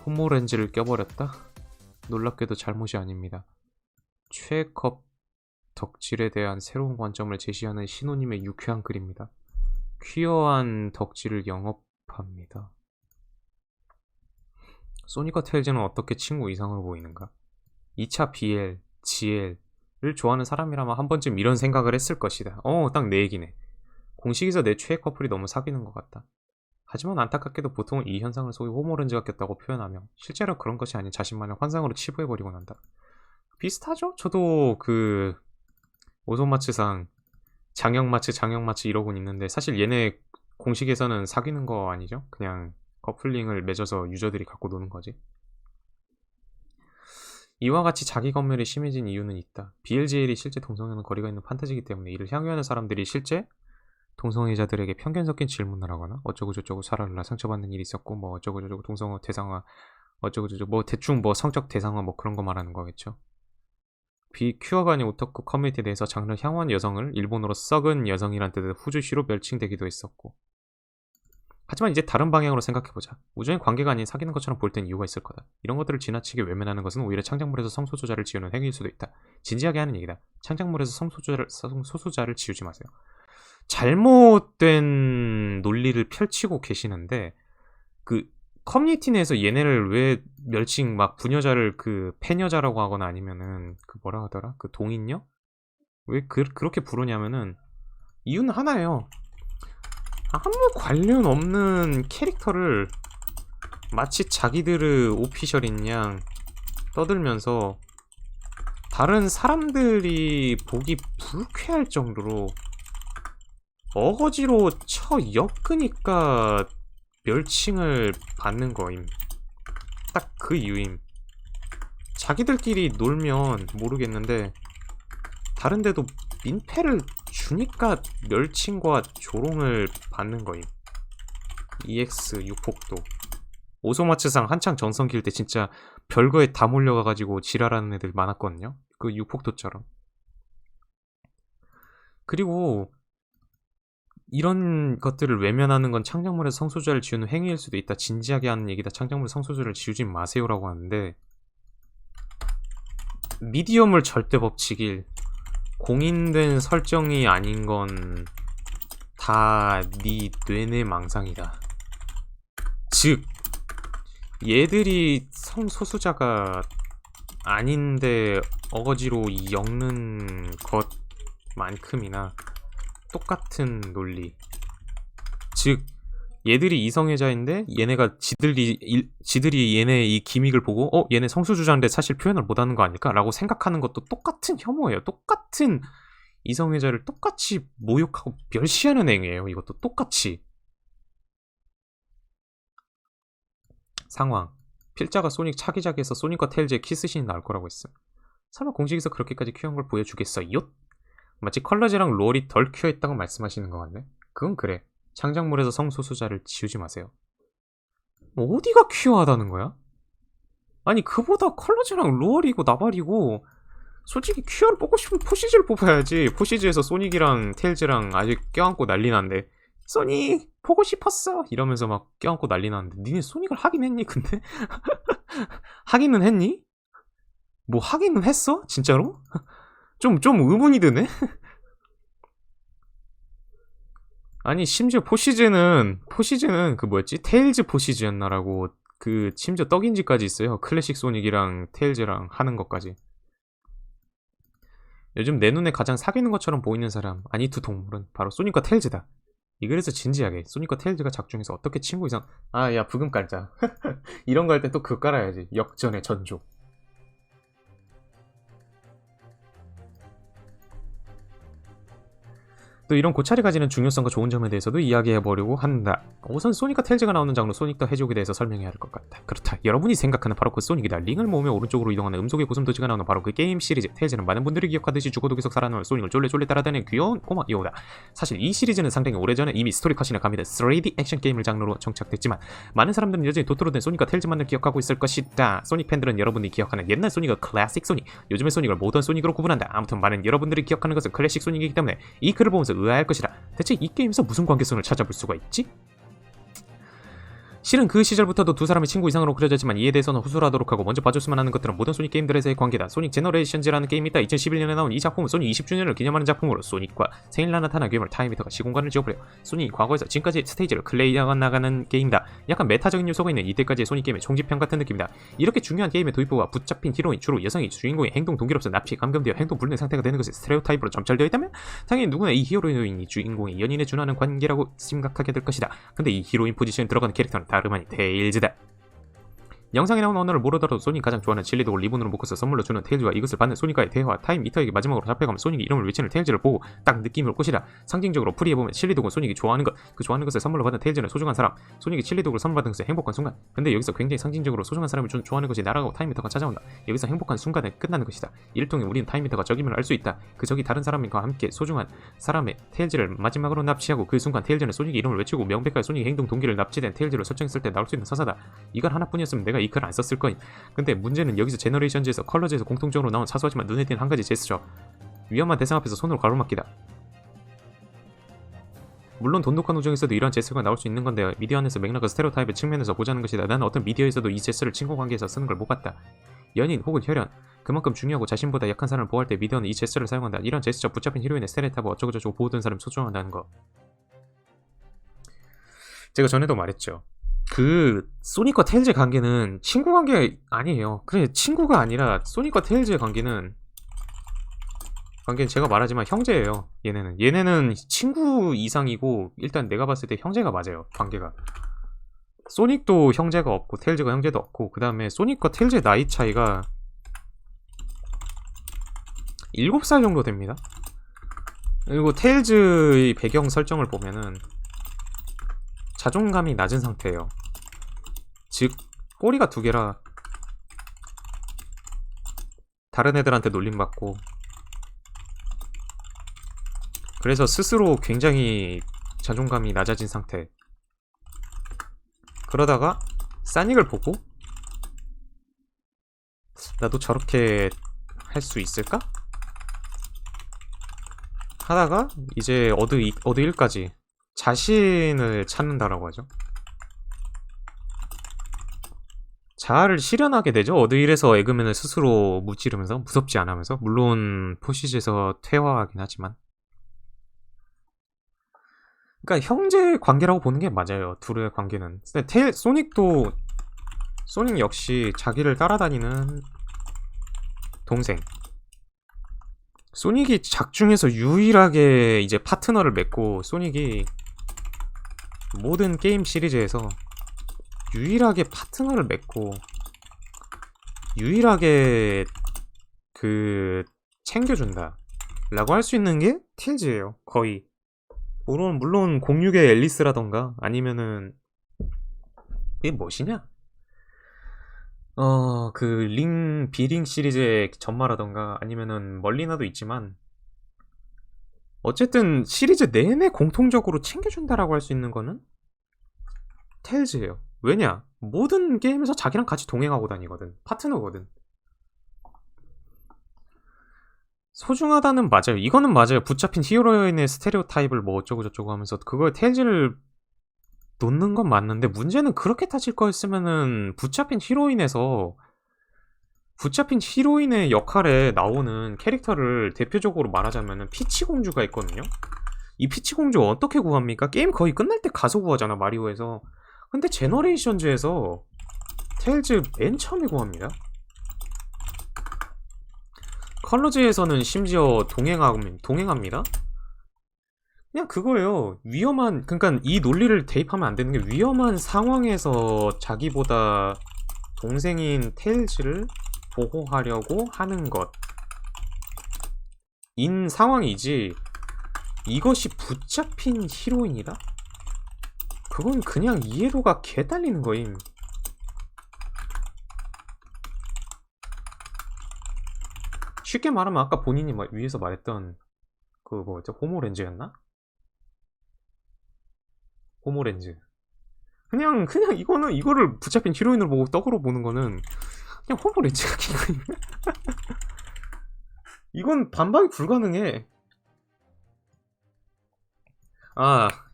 호모렌즈를 껴버렸다? 놀랍게도 잘못이 아닙니다. 최컵 덕질에 대한 새로운 관점을 제시하는 신호님의 유쾌한 글입니다. 퀴어한 덕질을 영업합니다. 소니과 테일즈는 어떻게 친구 이상으로 보이는가? 2차 BL, GL을 좋아하는 사람이라면 한 번쯤 이런 생각을 했을 것이다. 딱 내 얘기네. 공식에서 내 최애 커플이 너무 사귀는 것 같다. 하지만 안타깝게도 보통은 이 현상을 소위 호모렌즈가 꼈다고 표현하며 실제로 그런 것이 아닌 자신만의 환상으로 치부해버리곤 한다. 비슷하죠? 저도 오손마츠상 장영마츠 이러곤 있는데 사실 얘네 공식에서는 사귀는 거 아니죠? 그냥 커플링을 맺어서 유저들이 갖고 노는 거지. 이와 같이 자기 검열이 심해진 이유는 있다. BLGL이 실제 동성애는 거리가 있는 판타지이기 때문에 이를 향유하는 사람들이 실제 동성애자들에게 편견 섞인 질문을 하거나 어쩌고저쩌고 살아라 상처받는 일이 있었고 뭐 어쩌고저쩌고 동성애 대상화 어쩌고저쩌고 뭐 대충 뭐 성적 대상화 뭐 그런 거 말하는 거겠죠. 비큐어가 아닌 오타쿠 커뮤니티에 대해서 장르 향후한 여성을 일본어로 썩은 여성이란 뜻의 후주시로 멸칭되기도 했었고, 하지만 이제 다른 방향으로 생각해보자. 우정의 관계가 아닌 사귀는 것처럼 볼 땐 이유가 있을 거다. 이런 것들을 지나치게 외면하는 것은 오히려 창작물에서 성소수자를 지우는 행위일 수도 있다. 진지하게 하는 얘기다. 창작물에서 성소수자를 지우지 마세요. 잘못된 논리를 펼치고 계시는데 그 커뮤니티 내에서 얘네를 왜 멸칭 막 부녀자를 그 패녀자라고 하거나 아니면은 그 뭐라 하더라? 그 동인녀? 왜 그렇게 부르냐면은 이유는 하나예요. 아무 관련 없는 캐릭터를 마치 자기들의 오피셜인 양 떠들면서 다른 사람들이 보기 불쾌할 정도로 어거지로 쳐 엮으니까 멸칭을 받는 거임. 딱 그 이유임. 자기들끼리 놀면 모르겠는데 다른데도 민폐를 주니까 멸칭과 조롱을 받는 거임. EX 육폭도 오소마츠상 한창 전성기일 때 진짜 별거에 다 몰려가가지고 지랄하는 애들 많았거든요. 그 육폭도처럼. 그리고 이런 것들을 외면하는 건 창작물에서 성소수자를 지우는 행위일 수도 있다. 진지하게 하는 얘기다. 창작물에서 성소수자를 지우지 마세요라고 하는데 미디엄을 절대 법칙일 공인된 설정이 아닌 건 다 네 뇌내 망상이다. 즉 얘들이 성소수자가 아닌데 어거지로 엮는 것만큼이나 똑같은 논리. 즉 얘들이 이성애자인데 얘네가 지들이 얘네 이 기믹을 보고 얘네 성소수자인데 사실 표현을 못하는 거 아닐까? 라고 생각하는 것도 똑같은 혐오예요. 똑같은 이성애자를 똑같이 모욕하고 멸시하는 행위예요. 이것도 똑같이. 상황. 필자가 소닉 차기작에서 소닉과 테일즈의 키스신이 나올 거라고 했음. 설마 공식에서 그렇게까지 큐어한 걸 보여주겠어요? 마치 컬러즈랑 롤이 덜 큐어했다고 말씀하시는 것 같네. 그건 그래. 창작물에서 성소수자를 지우지 마세요. 어디가 큐어하다는 거야? 아니 그보다 컬러즈랑 롤이고 나발이고 솔직히 큐어를 뽑고 싶으면 포시즈를 뽑아야지. 포시즈에서 소닉이랑 테일즈랑 아직 껴안고 난리 난데 소닉 보고 싶었어 이러면서 막 껴안고 난리 나는데 니네 소닉을 하긴 했니 근데? 하기는 했니? 뭐 하기는 했어? 진짜로? 좀 의문이 드네? 아니 심지어 포시즈는 그 뭐였지? 테일즈 포시즈였나라고 그 심지어 떡인지까지 있어요. 클래식 소닉이랑 테일즈랑 하는 것까지. 요즘 내 눈에 가장 사귀는 것처럼 보이는 사람 아니 두 동물은 바로 소닉과 테일즈다. 이 글에서 진지하게 소닉과 테일즈가 작중에서 어떻게 친구 이상 야 부금 깔자. 이런 거 할 때 또 그거 깔아야지. 역전의 전조. 또 이런 고찰이 가지는 중요성과 좋은 점에 대해서도 이야기해보려고 한다. 우선 소닉과 테일즈가 나오는 장르 소닉 더 해족에 대해서 설명해야 할 것 같다. 그렇다. 여러분이 생각하는 바로 그 소닉이다. 링을 모으며 오른쪽으로 이동하는 음속의 고슴도치가 나오는 바로 그 게임 시리즈. 테일즈는 많은 분들이 기억하듯이 죽어도 계속 살아남은 소닉을 쫄래쫄래 따라다니는 귀여운 꼬마 요다. 사실 이 시리즈는 상당히 오래전에 이미 스토리 컷이나 가미된 3D 액션 게임을 장르로 정착됐지만 많은 사람들은 여전히 도토로 된 소닉과 테일즈만을 기억하고 있을 것이다. 소닉 팬들은 여러분이 기억하는 옛날 소닉을 클래식 소닉, 요즘의 소닉을 모던 소닉으로 구분한다. 아무튼 많은 여러분들이 기억하는 것은 클래식 소닉이기 때문에 이 글을 보면서 의아할 것이다. 대체 이 게임에서 무슨 관계성을 찾아볼 수가 있지? 실은 그 시절부터도 두 사람이 친구 이상으로 그려졌지만 이에 대해서는 호소하도록 하고 먼저 봐줬으면 하는 것들은 모든 소닉 게임들에서의 관계다. 소닉 제너레이션즈라는 게임이 있다. 2011년에 나온 이 작품은 소닉 20주년을 기념하는 작품으로 소닉과 생일날 나타난 괴물 타임미터가 시공간을 지워버려 소닉이 과거에서 지금까지 스테이지를 클레이어 나가는 게임이다. 약간 메타적인 요소가 있는 이때까지의 소닉 게임의 총지편 같은 느낌이다. 이렇게 중요한 게임의 도입부와 붙잡힌 히로인, 주로 여성이 주인공의 행동 동기로서 납치, 감금되어 행동 불능 상태가 되는 것이 스테레오타입으로 점철되어 있다면 당연히 누구나 이 히로인이 주인공의 연인에 준하는 관계라고 심각하게 될 것이다. 근데 이 히로인 포지션에 들어가는 캐릭터는 다름 아닌 테일즈다. 영상에 나온 언어를 모르더라도 소닉이 가장 좋아하는 진리독을 리본으로 묶어서 선물로 주는 테일즈와 이것을 받는 소닉과의 대화, 타임 미터에게 마지막으로 잡혀가면 소닉이 이름을 외치는 테일즈를 보고 딱 느낌을 꽃이다. 상징적으로 풀이해보면 진리독은 소닉이 좋아하는 것, 그 좋아하는 것을 선물로 받은 테일즈는 소중한 사람, 소닉이 진리독을 선물 받은 것은 행복한 순간. 근데 여기서 굉장히 상징적으로 소중한 사람을 좋아하는 것이 날아가고 타임 미터가 찾아온다. 여기서 행복한 순간에 끝나는 것이다. 이를 통해 우리는 타임 미터가 적임을 알 수 있다. 그 적이 다른 사람과 함께 소중한 사람의 테일즈를 마지막으로 납치하고 그 순간 테일즈는 소닉이 이름을 외치고 명백하게 소닉의 행동 동기를 납치된 테일즈로 설정했을 때 나올 수 있는 서사다. 이건 하나뿐이었으면 내가 이 글을 안 썼을 거임. 근데 문제는 여기서 제너레이션즈에서 컬러즈에서 공통적으로 나온 사소하지만 눈에 띄는 한 가지 제스처. 위험한 대상 앞에서 손으로 가로막기다. 물론 돈독한 우정에서도 이런 제스처가 나올 수 있는 건데 미디어 안에서 맥락과 스테레오타입의 측면에서 보자는 것이다. 나는 어떤 미디어에서도 이 제스처를 친구관계에서 쓰는 걸 못 봤다. 연인 혹은 혈연, 그만큼 중요하고 자신보다 약한 사람을 보호할 때 미디어는 이 제스처를 사용한다. 이런 제스처 붙잡힌 히로인의 스테레오타입 어쩌고저쩌고 보호된 사람을 소중한다는 거. 제가 전에도 말했죠. 그 소닉과 테일즈의 관계는 친구 관계 아니에요. 그래, 친구가 아니라 소닉과 테일즈의 관계는 제가 말하지만 형제예요. 얘네는 친구 이상이고 일단 내가 봤을 때 형제가 맞아요. 관계가. 소닉도 형제가 없고 테일즈가 형제도 없고, 그 다음에 소닉과 테일즈의 나이 차이가 7살 정도 됩니다. 그리고 테일즈의 배경 설정을 보면은 자존감이 낮은 상태예요. 즉 꼬리가 2개라 다른 애들한테 놀림받고, 그래서 스스로 굉장히 자존감이 낮아진 상태. 그러다가 사닉을 보고 나도 저렇게 할 수 있을까? 하다가 이제 어드 일까지 자신을 찾는다라고 하죠. 자아를 실현하게 되죠. 어드일에서 에그맨을 스스로 무찌르면서, 무섭지 않으면서. 물론 포시즈에서 퇴화하긴 하지만. 그러니까 형제 관계라고 보는 게 맞아요. 둘의 관계는. 근데 소닉 역시 자기를 따라다니는 동생. 소닉이 작중에서 유일하게 이제 파트너를 맺고, 소닉이 모든 게임 시리즈에서 유일하게 파트너를 맺고 유일하게 챙겨준다 라고 할 수 있는 게 테일즈예요. 거의. 물론 06의 앨리스라던가 아니면은 이게 무엇이냐? 비링 시리즈의 전마라던가 아니면은 멀리나도 있지만, 어쨌든 시리즈 내내 공통적으로 챙겨준다라고 할 수 있는 거는 테일즈예요. 왜냐? 모든 게임에서 자기랑 같이 동행하고 다니거든. 파트너거든. 소중하다는 맞아요. 이거는 맞아요. 붙잡힌 히어로인의 스테레오타입을 뭐 어쩌고저쩌고 하면서 그걸 테일즈를 놓는 건 맞는데, 문제는 그렇게 따질 거였으면은 붙잡힌 히로인의 역할에 나오는 캐릭터를 대표적으로 말하자면은 피치 공주가 있거든요. 이 피치 공주 어떻게 구합니까? 게임 거의 끝날 때 가서 구하잖아, 마리오에서. 근데 제너레이션즈에서 테일즈 맨 처음에 구합니다. 컬러즈에서는 심지어 동행합니다. 그냥 그거예요. 그러니까 이 논리를 대입하면 안 되는 게, 위험한 상황에서 자기보다 동생인 테일즈를 보호하려고 하는 것인 상황이지, 이것이 붙잡힌 히로인이다? 그건 그냥 이해도가 개 딸리는 거임. 쉽게 말하면 아까 본인이 위에서 말했던 호모렌즈였나? 호모렌즈. 그냥 이거를 붙잡힌 히로인을 보고 떡으로 보는 거는 그냥 호모렌즈가 기거임. 이건 반박이 불가능해.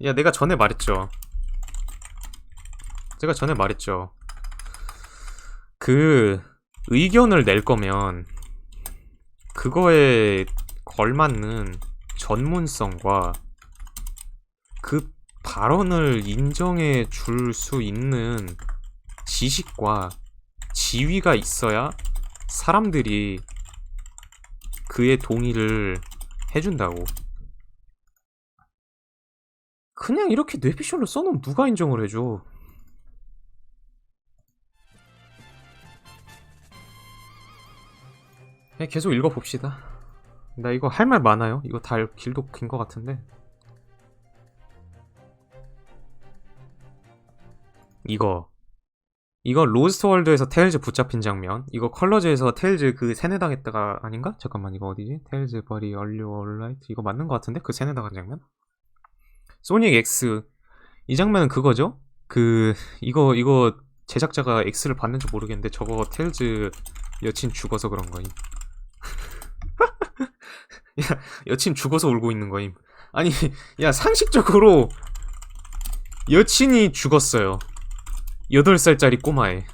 야, 내가 전에 말했죠. 제가 전에 말했죠. 그 의견을 낼 거면 그거에 걸맞는 전문성과 그 발언을 인정해 줄 수 있는 지식과 지위가 있어야 사람들이 그의 동의를 해준다고. 그냥 이렇게 뇌피셜로 써놓으면 누가 인정을 해줘. 그냥 계속 읽어봅시다. 나 이거 할 말 많아요. 이거 다 길도 긴 것 같은데. 이거 로스트 월드에서 테일즈 붙잡힌 장면. 이거 컬러즈에서 테일즈 그 세뇌당했다가 아닌가? 잠깐만, 이거 어디지? 테일즈 버리 얼류 얼라이트 이거 맞는 것 같은데? 그 세뇌당한 장면? 소닉 X 이 장면은 그거죠? 이거 제작자가 X를 봤는지 모르겠는데 저거 테일즈 여친 죽어서 그런 거임. 야, 여친 죽어서 울고 있는 거임. 아니, 야, 상식적으로 여친이 죽었어요. 8살짜리 꼬마애.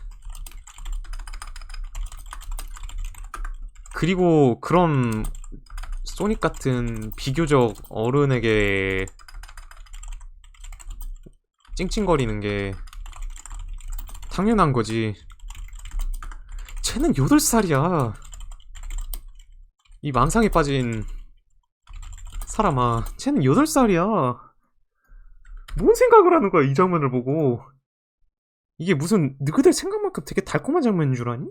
그리고 그런 소닉 같은 비교적 어른에게 찡찡거리는 게 당연한 거지. 쟤는 8살이야. 이 망상에 빠진 사람아, 쟤는 8살이야. 뭔 생각을 하는 거야, 이 장면을 보고. 이게 무슨 너희들 생각만큼 되게 달콤한 장면인 줄 아니?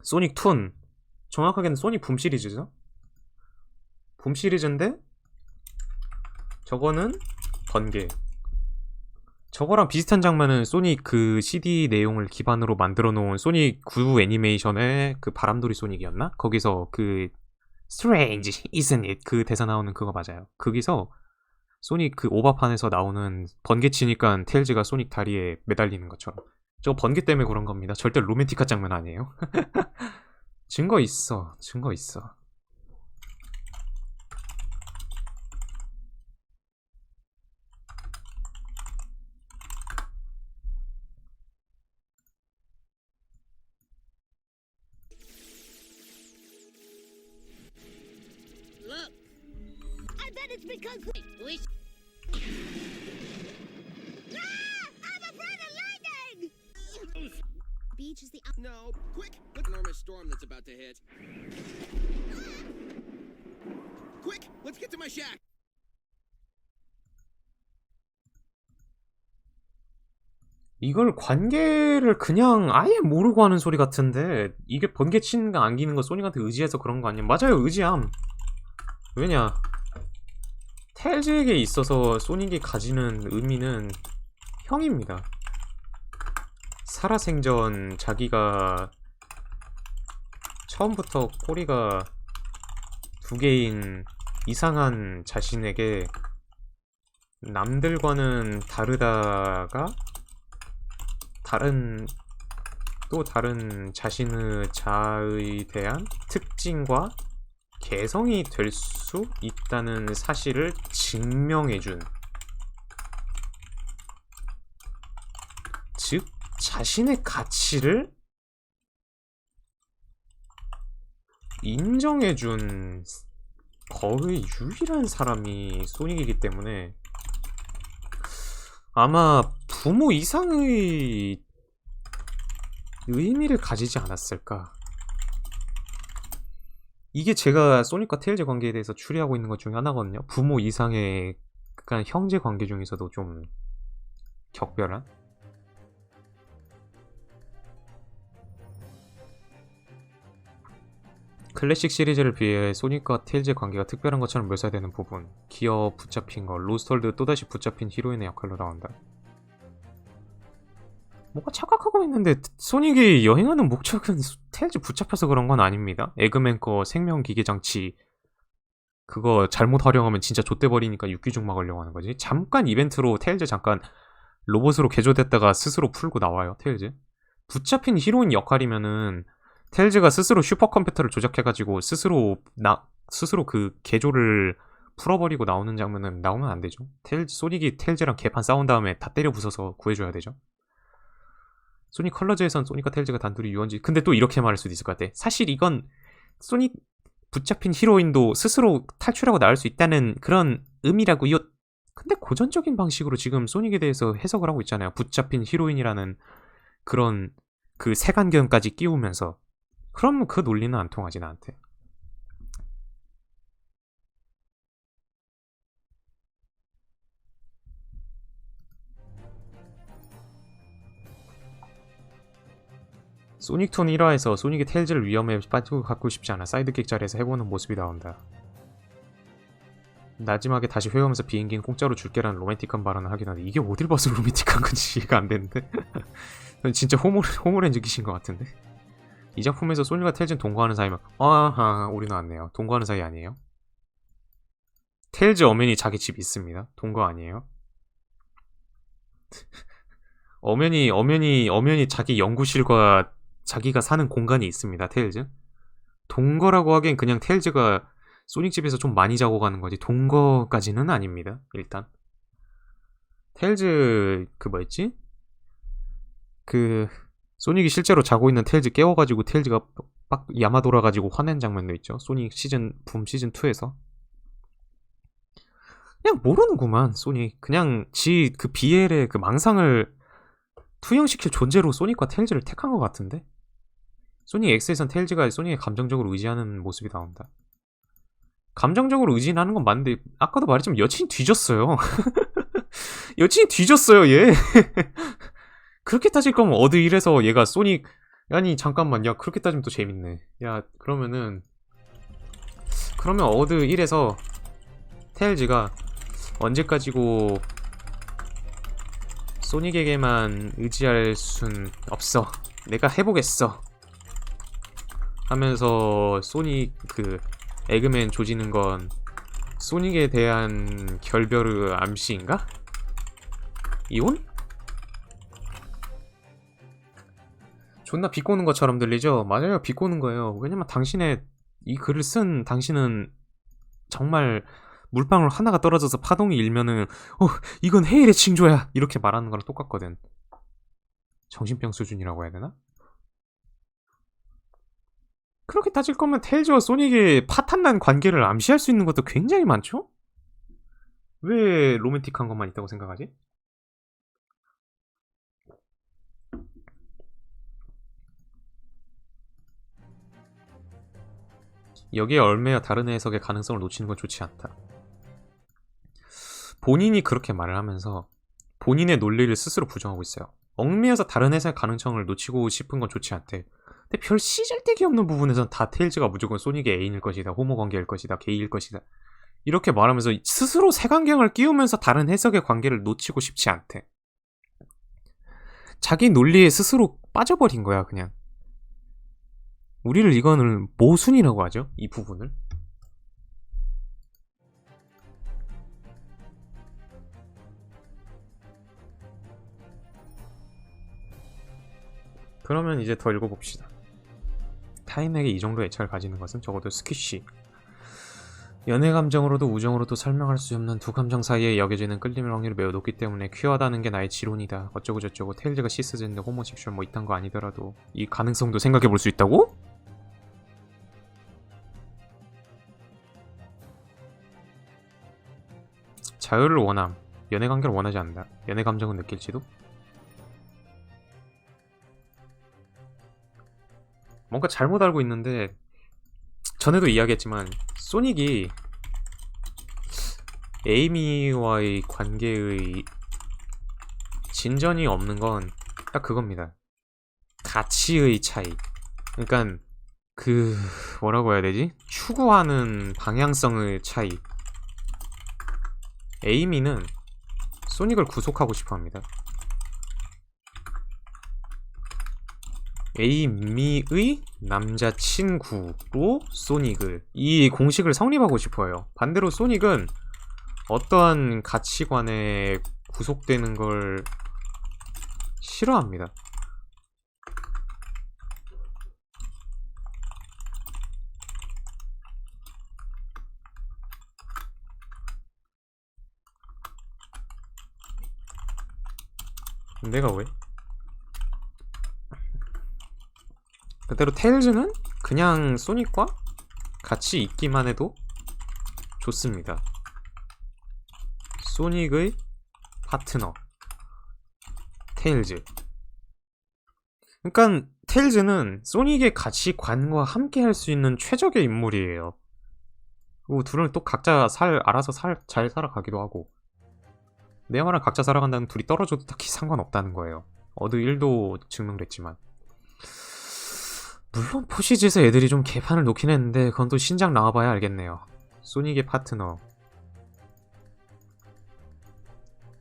소닉 툰, 정확하게는 소닉 붐 시리즈죠. 붐 시리즈인데 저거는 번개. 저거랑 비슷한 장면은 소닉 그 CD 내용을 기반으로 만들어 놓은 소닉 9 애니메이션의 그 바람돌이 소닉이었나? 거기서 그 Strange, isn't it? 그 대사 나오는 그거 맞아요. 거기서 소닉 그 오버판에서 나오는 번개 치니까 테일즈가 소닉 다리에 매달리는 것처럼. 저거 번개 때문에 그런 겁니다. 절대 로맨틱한 장면 아니에요. 증거 있어. Look, I bet it's because we. I'm afraid of lightning. Beach is the. No, quick! Look, enormous storm that's about to hit. Quick, let's get to my shack. 이걸 관계를 그냥 아예 모르고 하는 소리 같은데 이게 번개 치는 거 안기는 거 소닉한테 의지해서 그런 거 아니야? 맞아요, 의지함. 왜냐, 테일즈에게 있어서 소닉이 가지는 의미는 형입니다. 살아생전 자기가 처음부터 꼬리가 2개인 이상한 자신에게 남들과는 다르다가 또 다른 자신의 자아에 대한 특징과 개성이 될 수 있다는 사실을 증명해준, 즉 자신의 가치를 인정해준 거의 유일한 사람이 소닉이기 때문에 아마 부모 이상의 의미를 가지지 않았을까. 이게 제가 소닉과 테일즈 관계에 대해서 추리하고 있는 것 중에 하나거든요. 부모 이상의 약간 형제 관계 중에서도 좀 격별한. 클래식 시리즈를 비해 소닉과 테일즈의 관계가 특별한 것처럼 묘사되는 부분, 기어 붙잡힌 거, 로스트월드 또다시 붙잡힌 히로인의 역할로 나온다. 뭔가 착각하고 있는데 소닉이 여행하는 목적은 테일즈 붙잡혀서 그런 건 아닙니다. 에그맨 거 생명기계장치 그거 잘못 활용하면 진짜 좆돼버리니까 육기중 막으려고 하는 거지. 잠깐 이벤트로 테일즈 잠깐 로봇으로 개조됐다가 스스로 풀고 나와요. 테일즈 붙잡힌 히로인 역할이면은 테일즈가 스스로 슈퍼컴퓨터를 조작해가지고 스스로 그 개조를 풀어버리고 나오는 장면은 나오면 안 되죠. 소닉이 테일즈랑 개판 싸운 다음에 다 때려 부숴서 구해줘야 되죠. 소닉 컬러즈에선 소닉과 테일즈가 단둘이 유언지. 근데 또 이렇게 말할 수도 있을 것 같아. 사실 이건 소닉 붙잡힌 히로인도 스스로 탈출하고 나올 수 있다는 그런 의미라고요. 근데 고전적인 방식으로 지금 소닉에 대해서 해석을 하고 있잖아요. 붙잡힌 히로인이라는 그런 그 색안경까지 끼우면서. 그럼 그 논리는 안 통하지 나한테. 소닉2 1화에서 소닉이 테일즈를 위험에 빠지고 갖고 싶지 않아 사이드킥 자리에서 해보는 모습이 나온다. 마지막에 다시 회유하면서 비행기는 공짜로 줄게라는 로맨틱한 발언을 하긴 하는데 이게 어딜 봐서 로맨틱한 건지 이해가 안 되는데 진짜 호모렌즈기신 것 같은데. 이 작품에서 소닉과 테일즈는 동거하는 사이면 아하 우리 나왔네요. 동거하는 사이 아니에요? 테일즈 엄연히 자기 집 있습니다. 동거 아니에요? 엄연히 자기 연구실과 자기가 사는 공간이 있습니다. 테일즈. 동거라고 하기엔 그냥 테일즈가 소닉 집에서 좀 많이 자고 가는 거지 동거까지는 아닙니다. 일단 테일즈 그 뭐였지? 그 소닉이 실제로 자고 있는 테일즈 깨워가지고 테일즈가 빡 야마 돌아가지고 화낸 장면도 있죠. 소닉 붐 시즌 2에서 그냥 모르는구만. 소닉 그냥 지 그 BL의 그 망상을 투영시킬 존재로 소닉과 테일즈를 택한 것 같은데. 소닉 X에선 테일즈가 소닉에 감정적으로 의지하는 모습이 나온다. 감정적으로 의지하는 건 맞는데 아까도 말했지만 여친이 뒤졌어요. 여친이 뒤졌어요 얘. 그렇게 따질 거면 어드 1에서 얘가 소닉 아니 잠깐만 야 그렇게 따지면 또 재밌네. 야 그러면 어드 1에서 테일즈가 언제까지고 소닉에게만 의지할 순 없어. 내가 해보겠어. 하면서 소닉 그 에그맨 조지는 건 소닉에 대한 결별의 암시인가? 이혼? 존나 비꼬는 것처럼 들리죠? 맞아요, 비꼬는 거예요. 왜냐면 당신의 이 글을 쓴 당신은 정말 물방울 하나가 떨어져서 파동이 일면은 이건 헤일의 징조야 이렇게 말하는 거랑 똑같거든. 정신병 수준이라고 해야 되나? 그렇게 따질 거면 테일즈와 소닉의 파탄난 관계를 암시할 수 있는 것도 굉장히 많죠? 왜 로맨틱한 것만 있다고 생각하지? 여기에 얽매여 다른 해석의 가능성을 놓치는 건 좋지 않다. 본인이 그렇게 말을 하면서 본인의 논리를 스스로 부정하고 있어요. 얽매여서 다른 해석의 가능성을 놓치고 싶은 건 좋지 않대. 근데 별 씨잘데기 없는 부분에선 다 테일즈가 무조건 소닉의 애인일 것이다, 호모 관계일 것이다, 게이일 것이다 이렇게 말하면서 스스로 색안경을 끼우면서 다른 해석의 관계를 놓치고 싶지 않대. 자기 논리에 스스로 빠져버린 거야 그냥. 우리를 이거는 모순이라고 하죠, 이 부분을. 그러면 이제 더 읽어봅시다. 타인에게 이 정도 애착을 가지는 것은 적어도 스퀴시. 연애 감정으로도 우정으로도 설명할 수 없는 두 감정 사이에 여겨지는 끌림의 확률이 매우 높기 때문에 퀴어다는 게 나의 지론이다. 어쩌고 저쩌고 테일즈가 시스젠더 호모섹슈얼 뭐 이딴 거 아니더라도 이 가능성도 생각해 볼 수 있다고? 자유를 원함. 연애 관계를 원하지 않는다. 연애 감정은 느낄지도? 뭔가 잘못 알고 있는데 전에도 이야기했지만 소닉이 에이미와의 관계의 진전이 없는 건 딱 그겁니다. 가치의 차이. 그러니까 그 뭐라고 해야 되지? 추구하는 방향성의 차이. 에이미는 소닉을 구속하고 싶어 합니다. 에이미의 남자친구로 소닉을 이 공식을 성립하고 싶어요. 반대로 소닉은 어떠한 가치관에 구속되는 걸 싫어합니다. 내가 왜? 그대로 테일즈는 그냥 소닉과 같이 있기만 해도 좋습니다. 소닉의 파트너 테일즈. 그러니까 테일즈는 소닉의 가치관과 함께 할 수 있는 최적의 인물이에요. 그리고 둘은 또 각자 알아서 잘 살아가기도 하고, 내 말은 각자 살아간다는 둘이 떨어져도 딱히 상관없다는 거예요. 어느 일도 증명됐지만. 물론 포시즈에서 애들이 좀 개판을 놓긴 했는데 그건 또 신작 나와봐야 알겠네요. 소닉의 파트너.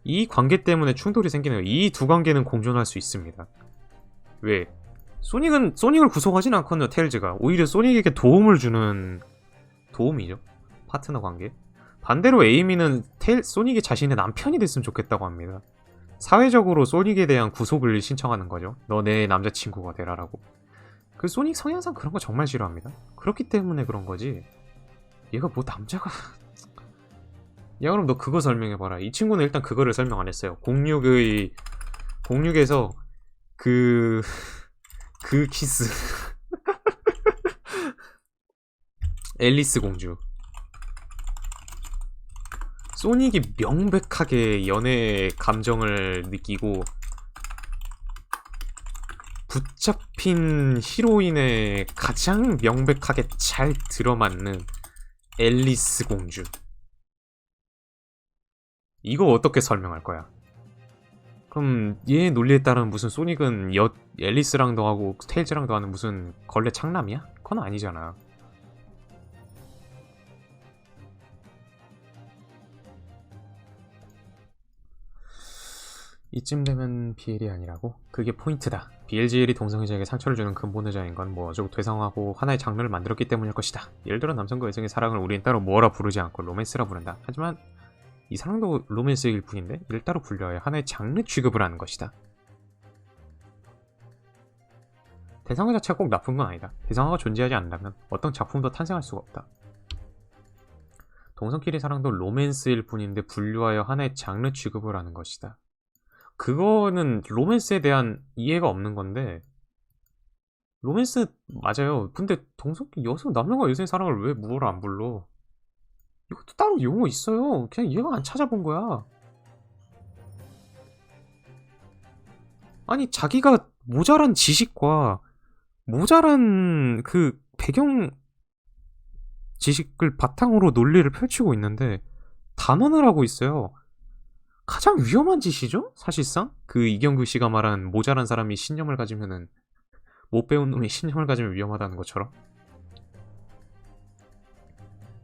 이 관계 때문에 충돌이 생기네요. 이 두 관계는 공존할 수 있습니다. 왜? 소닉을 구속하진 않거든요. 테일즈가 오히려 소닉에게 도움을 주는 도움이죠. 파트너 관계. 반대로 에이미는 소닉이 자신의 남편이 됐으면 좋겠다고 합니다. 사회적으로 소닉에 대한 구속을 신청하는 거죠. 너 내 남자친구가 되라라고. 그 소닉 성향상 그런 거 정말 싫어합니다. 그렇기 때문에 그런 거지. 얘가 뭐 남자가... 야, 그럼 너 그거 설명해봐라. 이 친구는 일단 그거를 설명 안 했어요. 06에서 그 키스. 앨리스 공주. 소닉이 명백하게 연애 감정을 느끼고 붙잡힌 히로인에 가장 명백하게 잘 들어맞는 앨리스 공주. 이거 어떻게 설명할 거야? 그럼 얘 논리에 따르면 무슨 소닉은 앨리스랑도 하고 테일즈랑도 하는 무슨 걸레 창남이야? 그건 아니잖아. 이쯤 되면 BL이 아니라고? 그게 포인트다. BLGL이 동성애자에게 상처를 주는 근본의자인 건 뭐 어쩌고 되상하고 하나의 장르를 만들었기 때문일 것이다. 예를 들어 남성과 여성의 사랑을 우리는 따로 뭐라 부르지 않고 로맨스라 부른다. 하지만 이 사랑도 로맨스일 뿐인데 이를 따로 분류하여 하나의 장르 취급을 하는 것이다. 대상화 자체가 꼭 나쁜 건 아니다. 대상화가 존재하지 않는다면 어떤 작품도 탄생할 수가 없다. 동성끼리 사랑도 로맨스일 뿐인데 분류하여 하나의 장르 취급을 하는 것이다. 그거는 로맨스에 대한 이해가 없는 건데, 로맨스 맞아요. 근데 남녀가 여성의 사랑을 왜 무어를 안 불러? 이것도 따로 용어 있어요. 그냥 얘가 안 찾아본 거야. 아니 자기가 모자란 지식과 모자란 그 배경 지식을 바탕으로 논리를 펼치고 있는데 단언을 하고 있어요. 가장 위험한 짓이죠? 사실상 그 이경규 씨가 말한 모자란 사람이 신념을 가지면은 못 배운 놈이 신념을 가지면 위험하다는 것처럼.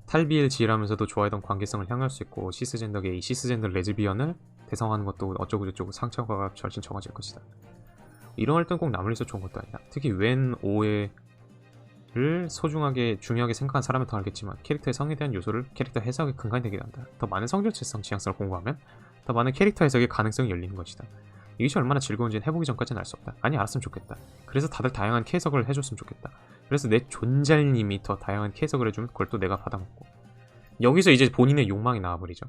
탈비엘지라면서도 좋아하던 관계성을 향할 수 있고 시스젠더 게이, 시스젠더 레즈비언을 대성하는 것도 어쩌고 저쩌고 상처가 절친청아질 것이다. 이런 활동 꼭 남을려서 좋은 것도 아니다. 특히 웬 오해를 중요하게 생각한 사람은 더 알겠지만 캐릭터의 성에 대한 요소를 캐릭터 해석의 근간이 되게 한다. 더 많은 성질체성 지향성을 공부하면 더 많은 캐릭터 해석의 가능성이 열리는 것이다. 이것이 얼마나 즐거운지는 해보기 전까지는 알 수 없다. 아니 알았으면 좋겠다. 그래서 다들 다양한 캐석을 해줬으면 좋겠다. 그래서 내 존잘님이 더 다양한 캐석을 해주면 그걸 또 내가 받아먹고. 여기서 이제 본인의 욕망이 나와버리죠.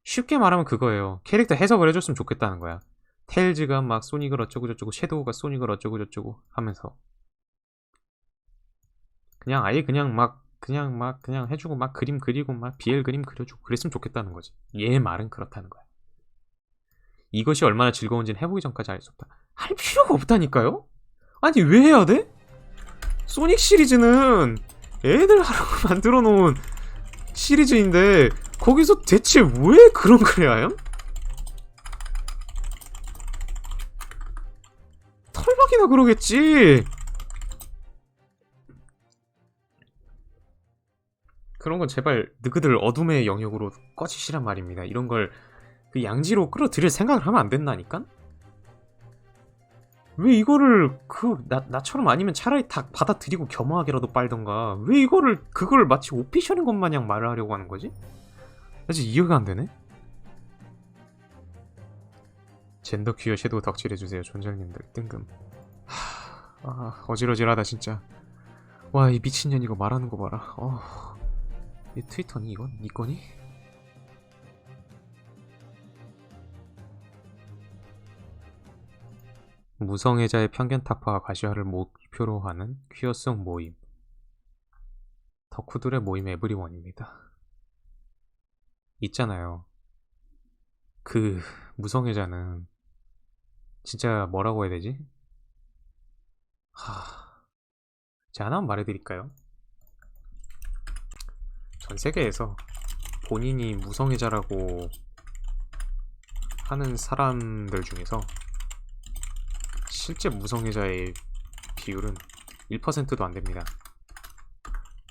쉽게 말하면 그거예요. 캐릭터 해석을 해줬으면 좋겠다는 거야. 테일즈가 막 소닉을 어쩌고 저쩌고, 섀도우가 소닉을 어쩌고 저쩌고 하면서 그냥 아예 그냥 해주고 막 그림 그리고 막 BL 그림 그려주고 그랬으면 좋겠다는 거지. 얘 말은 그렇다는 거야. 이것이 얼마나 즐거운지는 해보기 전까지 알 수 없다. 할 필요가 없다니까요? 아니 왜 해야 돼? 소닉 시리즈는 애들 하라고 만들어 놓은 시리즈인데 거기서 대체 왜 그런 걸 해야 함? 털박이나 그러겠지. 그런 건 제발 너희들 어둠의 영역으로 꺼지시란 말입니다. 이런 걸 그 양지로 끌어들일 생각을 하면 안 된다니까? 왜 이거를 나처럼 아니면 차라리 다 받아들이고 겸허하게라도 빨던가 왜 그걸 마치 오피셜인 것 마냥 말을 하려고 하는 거지? 아직 이해가 안 되네? 젠더 퀴어 섀도우 덕질해주세요 존잘님들 뜬금. 어질어질하다 진짜. 와 이 미친년 이거 말하는 거 봐라. 이 트위터니 이건? 니 거니? 무성애자의 편견 타파와 가시화를 목표로 하는 퀴어성 모임. 덕후들의 모임 에브리원입니다. 있잖아요. 그 무성애자는 진짜 뭐라고 해야 되지? 제가 하나 말해드릴까요? 전 세계에서 본인이 무성애자라고 하는 사람들 중에서 실제 무성애자의 비율은 1%도 안 됩니다.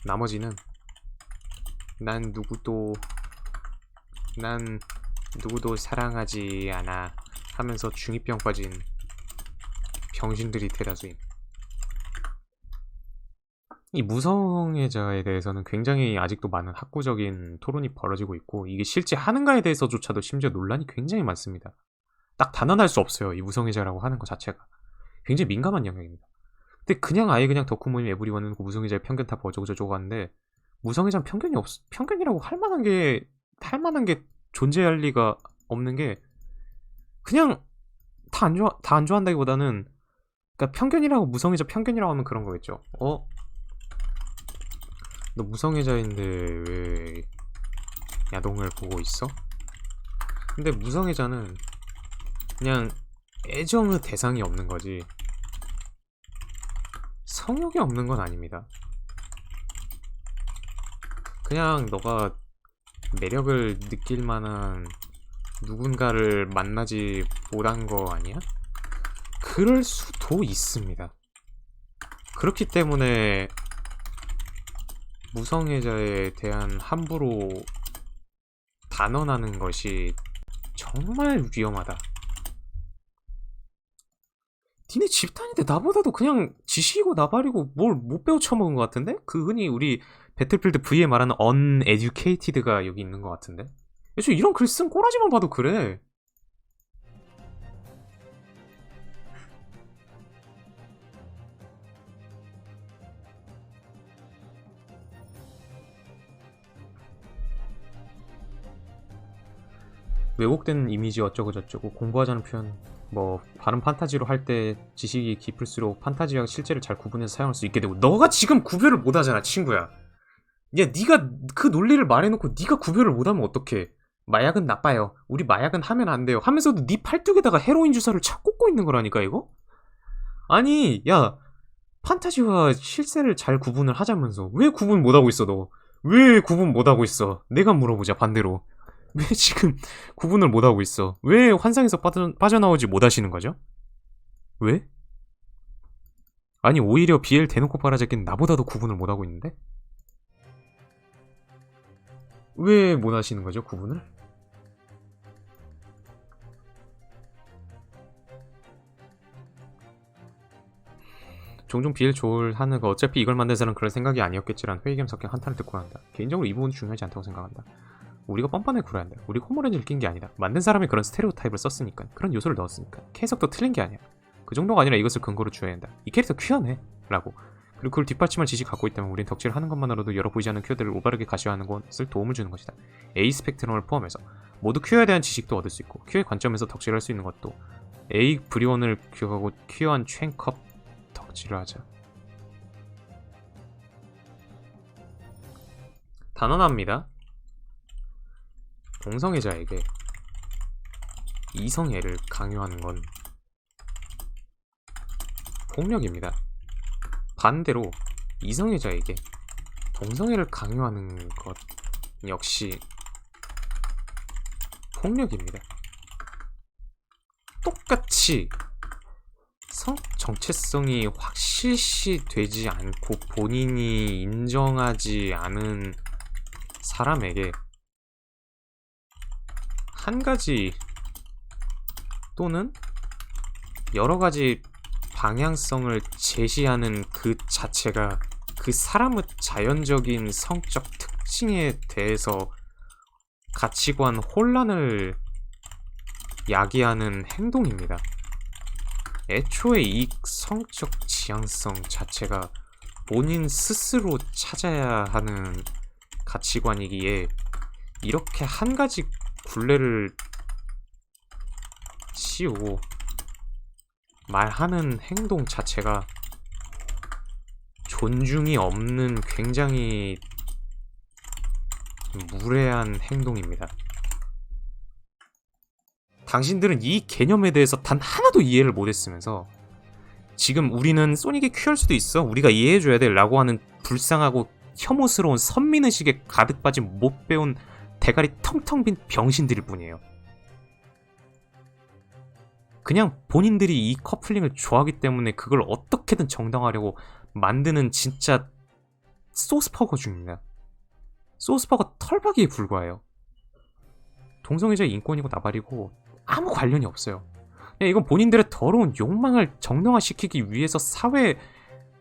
나머지는 난 누구도 사랑하지 않아 하면서 중2병 빠진 병신들이 대다수임. 이 무성애자에 대해서는 굉장히 아직도 많은 학구적인 토론이 벌어지고 있고, 이게 실제 하는가에 대해서조차도 심지어 논란이 굉장히 많습니다. 딱 단언할 수 없어요. 이 무성애자라고 하는 것 자체가 굉장히 민감한 영역입니다. 근데 그냥 아예 그냥 덕후 모임 에브리원은 그 무성애자의 편견 다 어쩌고저쩌고 하는데, 무성애자는 편견이라고 할 만한 게 존재할 리가 없는 게, 그냥 다 안 좋아한다기보다는, 그러니까 편견이라고, 무성애자 편견이라고 하면 그런 거겠죠. 너 무성애자인데 왜 야동을 보고 있어? 근데 무성애자는 그냥 애정의 대상이 없는 거지 성욕이 없는 건 아닙니다. 그냥 너가 매력을 느낄 만한 누군가를 만나지 못한 거 아니야? 그럴 수도 있습니다. 그렇기 때문에 무성애자에 대한 함부로 단언하는 것이 정말 위험하다. 니네 집단인데 나보다도 그냥 지식이고 나발이고 뭘 못 배워 처먹은 것 같은데? 그 흔히 우리 배틀필드 V에 말하는 uneducated가 여기 있는 것 같은데? 애초에 이런 글 쓴 꼬라지만 봐도 그래. 왜곡된 이미지 어쩌고저쩌고, 공부하자는 표현, 뭐 발음 판타지로 할 때 지식이 깊을수록 판타지와 실제를 잘 구분해서 사용할 수 있게 되고, 너가 지금 구별을 못하잖아 친구야. 야, 네가 그 논리를 말해놓고 네가 구별을 못하면 어떡해. 마약은 나빠요, 우리 마약은 하면 안 돼요 하면서도 네 팔뚝에다가 헤로인 주사를 착 꽂고 있는 거라니까 이거? 아니 야, 판타지와 실세를 잘 구분을 하자면서 왜 구분 못하고 있어 너? 왜 구분 못하고 있어? 내가 물어보자 반대로. 왜 지금 구분을 못하고 있어? 왜 환상에서 빠져나오지 못하시는 거죠? 왜? 아니 오히려 BL 대놓고 빨아잡기는 나보다도 구분을 못하고 있는데? 왜 못하시는 거죠 구분을? 종종 BL 조울하는 거 어차피 이걸 만든 사람은 그럴 생각이 아니었겠지란 회의겸 섞인 한탄을 듣고 한다. 개인적으로 이 부분이 중요하지 않다고 생각한다. 우리가 뻔뻔하게 굴어야 한다. 우리가 콧모래를 낀 게 아니다. 만든 사람이 그런 스테레오타입을 썼으니까, 그런 요소를 넣었으니까. 해석도 틀린 게 아니야. 그 정도가 아니라 이것을 근거로 주어야 한다. 이 캐릭터 퀴어네 라고. 그리고 그걸 뒷받침할 지식 갖고 있다면 우린 덕질을 하는 것만으로도 여러 보이지 않는 퀴어들을 올바르게 가시화하는 것을 도움을 주는 것이다. A 스펙트럼을 포함해서 모두 퀴어에 대한 지식도 얻을 수 있고, 퀴어의 관점에서 덕질할 수 있는 것도. A 브리온을 기억하고 퀴어한 챈컵 덕질을 하자. 단언합니다. 동성애자에게 이성애를 강요하는 건 폭력입니다. 반대로 이성애자에게 동성애를 강요하는 것 역시 폭력입니다. 똑같이 성 정체성이 확실시 되지 않고 본인이 인정하지 않은 사람에게 한 가지 또는 여러 가지 방향성을 제시하는 그 자체가 그 사람의 자연적인 성적 특징에 대해서 가치관 혼란을 야기하는 행동입니다. 애초에 이 성적 지향성 자체가 본인 스스로 찾아야 하는 가치관이기에 이렇게 한 가지 굴레를 씌우고 말하는 행동 자체가 존중이 없는 굉장히 무례한 행동입니다. 당신들은 이 개념에 대해서 단 하나도 이해를 못했으면서 지금 우리는 소닉의 큐어일 수도 있어, 우리가 이해해줘야 돼 라고 하는 불쌍하고 혐오스러운 선민의식에 가득 빠진 못 배운 대가리 텅텅 빈 병신들일 뿐이에요. 그냥 본인들이 이 커플링을 좋아하기 때문에 그걸 어떻게든 정당화하려고 만드는 진짜 소스퍼거 중입니다. 소스퍼거 털박이에 불과해요. 동성애자 인권이고 나발이고 아무 관련이 없어요. 그냥 이건 본인들의 더러운 욕망을 정당화시키기 위해서 사회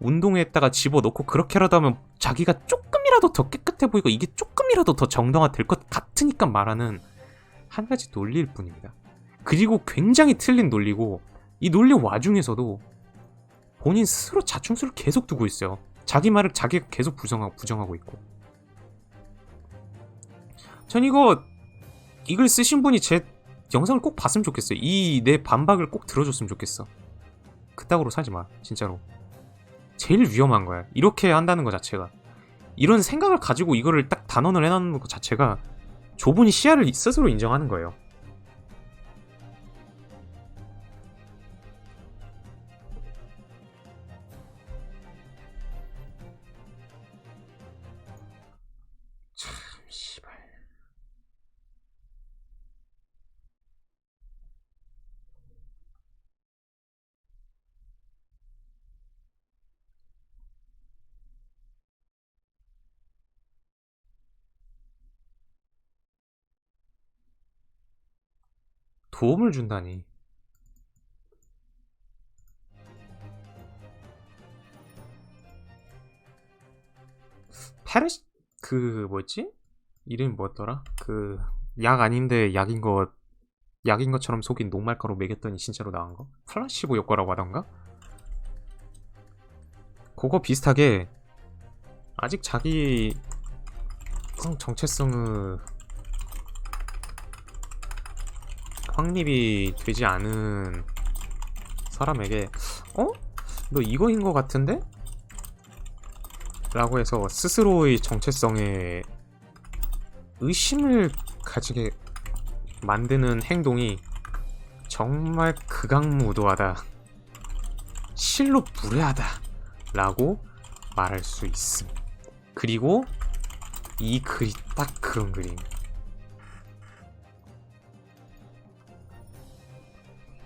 운동에다가 집어넣고 그렇게라도 하면 자기가 조금이라도 더 깨끗해 보이고 이게 조금이라도 더 정당화될 것 같으니까 말하는 한 가지 논리일 뿐입니다. 그리고 굉장히 틀린 논리고, 이 논리 와중에서도 본인 스스로 자충수를 계속 두고 있어요. 자기 말을 자기가 계속 부정하고 있고. 전 이걸 쓰신 분이 제 영상을 꼭 봤으면 좋겠어요. 이 내 반박을 꼭 들어줬으면 좋겠어. 그따구로 살지 마, 진짜로. 제일 위험한 거야, 이렇게 한다는 것 자체가. 이런 생각을 가지고 이거를 딱 단언을 해놓는 것 자체가 좁은 시야를 스스로 인정하는 거예요. 참 씨발. 도움을 준다니. 페르시 그 뭐였지? 이름이 뭐였더라? 그 약 아닌데 약인 것처럼 속인 녹말가루 먹였더니 진짜로 나온 거? 플라시보 효과라고 하던가? 그거 비슷하게 아직 자기 정체성의 확립이 되지 않은 사람에게 너 이거인 것 같은데? 라고 해서 스스로의 정체성에 의심을 가지게 만드는 행동이 정말 극악무도하다, 실로 무례하다 라고 말할 수 있음. 그리고 이 글이 딱 그런 글임.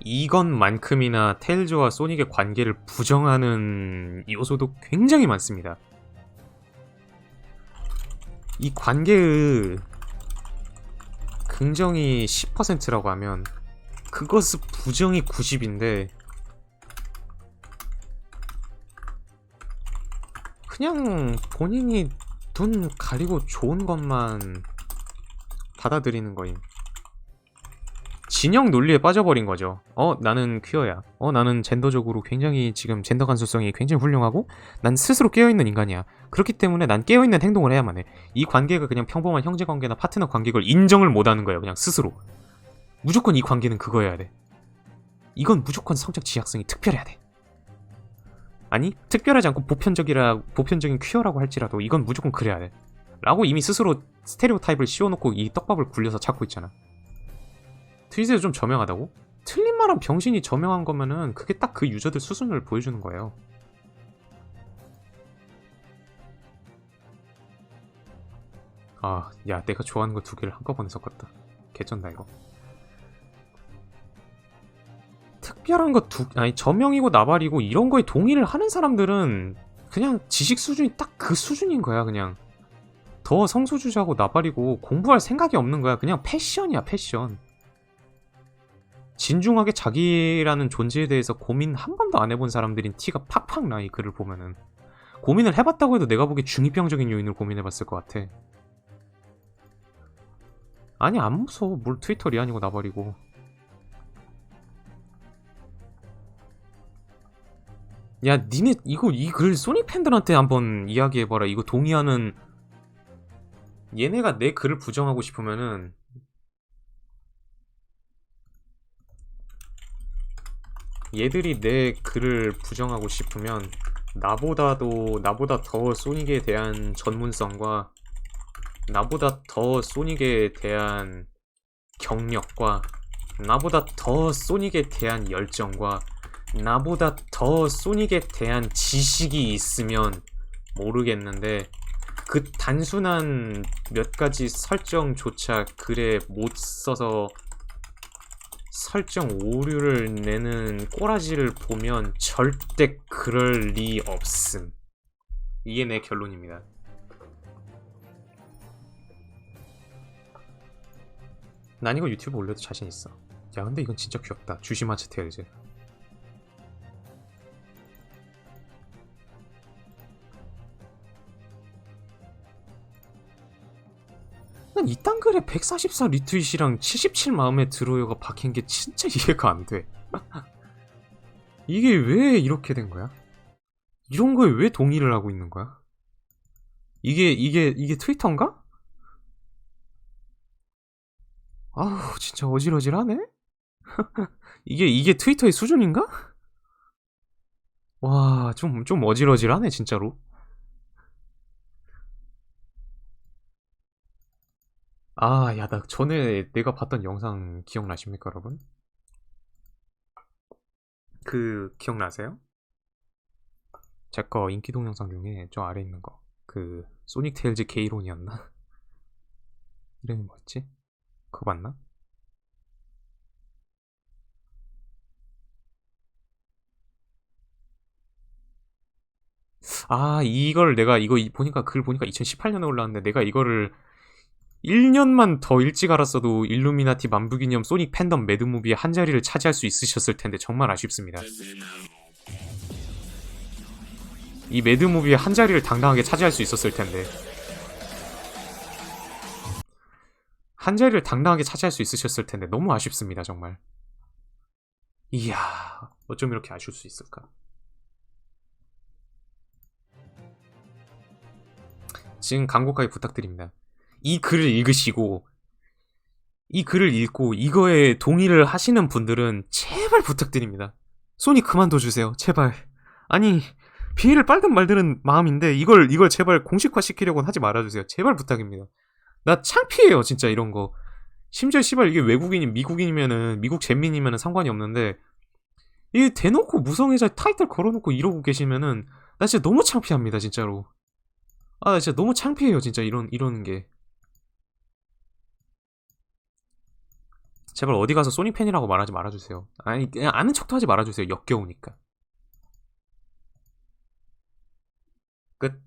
이것만큼이나 테일즈와 소닉의 관계를 부정하는 요소도 굉장히 많습니다. 이 관계의 긍정이 10%라고 하면 그것의 부정이 90인데 그냥 본인이 눈 가리고 좋은 것만 받아들이는 거임. 진영 논리에 빠져버린 거죠. 나는 퀴어야. 나는 젠더적으로 굉장히 지금 젠더 감수성이 굉장히 훌륭하고 난 스스로 깨어있는 인간이야. 그렇기 때문에 난 깨어있는 행동을 해야만 해. 이 관계가 그냥 평범한 형제관계나 파트너 관계를 인정을 못하는 거예요. 그냥 스스로. 무조건 이 관계는 그거여야 돼. 이건 무조건 성적 지향성이 특별해야 돼. 아니, 특별하지 않고 보편적인 퀴어라고 할지라도 이건 무조건 그래야 돼. 라고 이미 스스로 스테레오타입을 씌워놓고 이 떡밥을 굴려서 찾고 있잖아. 트윗에서 좀 저명하다고? 틀린 말한 병신이 저명한 거면은 그게 딱 그 유저들 수준을 보여주는 거예요. 야, 내가 좋아하는 거 2개를 한꺼번에 섞었다. 개쩐다 이거. 특별한 거 저명이고 나발이고 이런 거에 동의를 하는 사람들은 그냥 지식 수준이 딱 그 수준인 거야. 그냥 더 성소주자고 나발이고 공부할 생각이 없는 거야. 그냥 패션이야, 패션. 진중하게 자기라는 존재에 대해서 고민 한 번도 안 해본 사람들인 티가 팍팍 나, 이 글을 보면은. 고민을 해봤다고 해도 내가 보기에 중2병적인 요인을 고민해봤을 것 같아. 아니, 안 무서워. 뭘 트위터 리안이고 나발이고. 야, 니네 이 글 소닉 팬들한테 한번 이야기해봐라. 이거 동의하는, 얘네가 내 글을 부정하고 싶으면은 얘들이 내 글을 부정하고 싶으면 나보다 더 소닉에 대한 전문성과 나보다 더 소닉에 대한 경력과 나보다 더 소닉에 대한 열정과 나보다 더 소닉에 대한 지식이 있으면 모르겠는데 그 단순한 몇 가지 설정조차 글에 못 써서 설정 오류를 내는 꼬라지를 보면 절대 그럴 리 없음. 이게 내 결론입니다. 난 이거 유튜브 올려도 자신 있어. 야 근데 이건 진짜 귀엽다. 주시마츠 테일즈. 난 이딴 글에 144 리트윗이랑 77 마음에 들어요가 박힌 게 진짜 이해가 안 돼. 이게 왜 이렇게 된 거야? 이런 거에 왜 동의를 하고 있는 거야? 이게 트위터인가? 아우 진짜 어질어질하네? 이게 트위터의 수준인가? 와 좀 어질어질하네 진짜로. 아, 야, 나 전에 내가 봤던 영상 기억나십니까, 여러분? 그, 기억나세요? 제 거 인기 동영상 중에 저 아래 있는 거. 그, 소닉 테일즈 게이론이었나? 이름이 뭐였지? 그거 맞나? 아, 내가 이거 보니까, 글 보니까 2018년에 올라왔는데 내가 이거를 1년만 더 일찍 알았어도 일루미나티 만부기념 소닉 팬덤 매드무비의 한 자리를 차지할 수 있으셨을 텐데 정말 아쉽습니다. 이 매드무비의 한 자리를 당당하게 차지할 수 있었을 텐데. 한 자리를 당당하게 차지할 수 있으셨을 텐데 너무 아쉽습니다 정말. 이야, 어쩜 이렇게 아쉬울 수 있을까. 지금 간곡하게 부탁드립니다. 이 글을 읽으시고 이 글을 읽고 이거에 동의를 하시는 분들은 제발 부탁드립니다. 소니 그만둬주세요 제발. 아니 피해를 빨든 말든 마음인데 이걸 제발 공식화 시키려고는 하지 말아주세요. 제발 부탁입니다. 나 창피해요 진짜 이런 거. 심지어 씨발 이게 외국인이 미국인이면은 미국 잼민이면은 상관이 없는데 이 대놓고 무성애자 타이틀 걸어놓고 이러고 계시면은 나 진짜 너무 창피합니다 진짜로. 아 나 진짜 너무 창피해요 진짜 이러는 게. 제발 어디 가서 소니 팬이라고 말하지 말아주세요. 아니 그냥 아는 척도 하지 말아주세요. 역겨우니까. 끝.